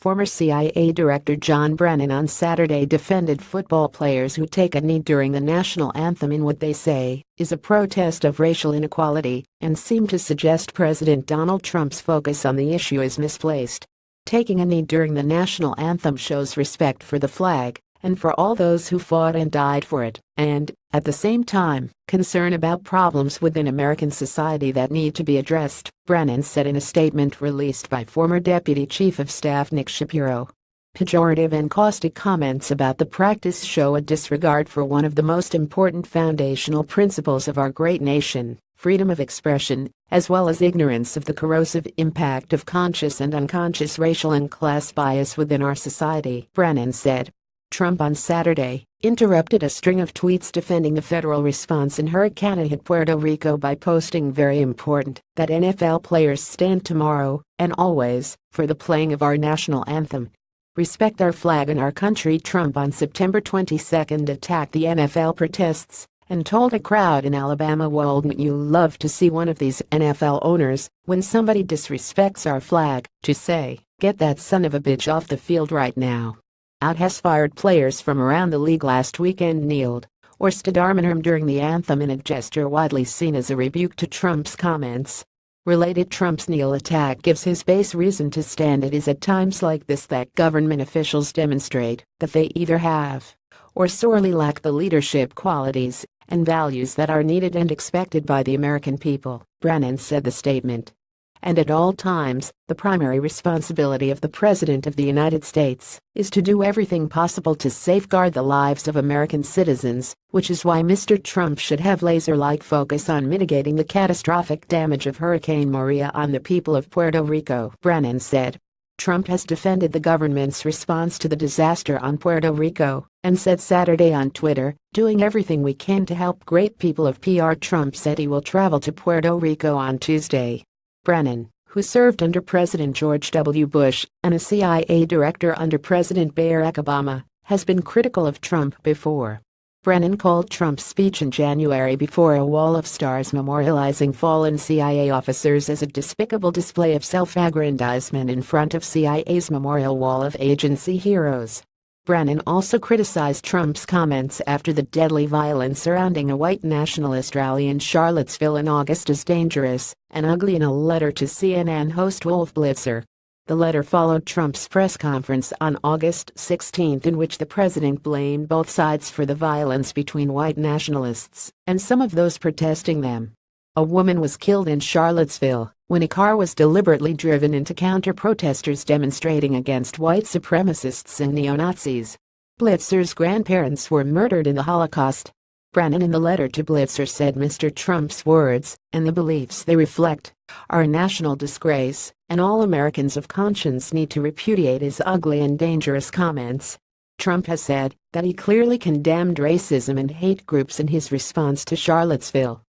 Former CIA Director John Brennan on Saturday defended football players who take a knee during the national anthem in what they say is a protest of racial inequality and seemed to suggest President Donald Trump's focus on the issue is misplaced. Taking a knee during the national anthem shows respect for the flag and for all those who fought and died for it, and, at the same time, concern about problems within American society that need to be addressed, Brennan said in a statement released by former Deputy Chief of Staff Nick Shapiro. Pejorative and caustic comments about the practice show a disregard for one of the most important foundational principles of our great nation, freedom of expression, as well as ignorance of the corrosive impact of conscious and unconscious racial and class bias within our society, Brennan said. Trump on Saturday interrupted a string of tweets defending the federal response in hurricane hit Puerto Rico by posting very important that NFL players stand tomorrow and always for the playing of our national anthem. Respect our flag and our country. Trump on September 22 attacked the NFL protests and told a crowd in Alabama, "Wouldn't you love to see one of these NFL owners, when somebody disrespects our flag, to say, 'Get that son of a bitch off the field right now.'" Out has fired players from around the league last weekend kneeled or stood arm in arm during the anthem in a gesture widely seen as a rebuke to Trump's comments. Related, Trump's kneel attack gives his base reason to stand. It is at times like this that government officials demonstrate that they either have or sorely lack the leadership qualities and values that are needed and expected by the American people, Brennan said the statement. And at all times, the primary responsibility of the President of the United States is to do everything possible to safeguard the lives of American citizens, which is why Mr. Trump should have laser-like focus on mitigating the catastrophic damage of Hurricane Maria on the people of Puerto Rico, Brennan said. Trump has defended the government's response to the disaster on Puerto Rico and said Saturday on Twitter, "Doing everything we can to help great people of PR." Trump said he will travel to Puerto Rico on Tuesday. Brennan, who served under President George W. Bush and as CIA director under President Barack Obama, has been critical of Trump before. Brennan called Trump's speech in January before a wall of stars memorializing fallen CIA officers as a despicable display of self-aggrandizement in front of CIA's memorial wall of agency heroes. Brennan also criticized Trump's comments after the deadly violence surrounding a white nationalist rally in Charlottesville in August as dangerous and ugly in a letter to CNN host Wolf Blitzer. The letter followed Trump's press conference on August 16 in which the president blamed both sides for the violence between white nationalists and some of those protesting them. A woman was killed in Charlottesville when a car was deliberately driven into counter-protesters demonstrating against white supremacists and neo-Nazis. Blitzer's grandparents were murdered in the Holocaust. Brennan in the letter to Blitzer said Mr. Trump's words, and the beliefs they reflect, are a national disgrace, and all Americans of conscience need to repudiate his ugly and dangerous comments. Trump has said that he clearly condemned racism and hate groups in his response to Charlottesville.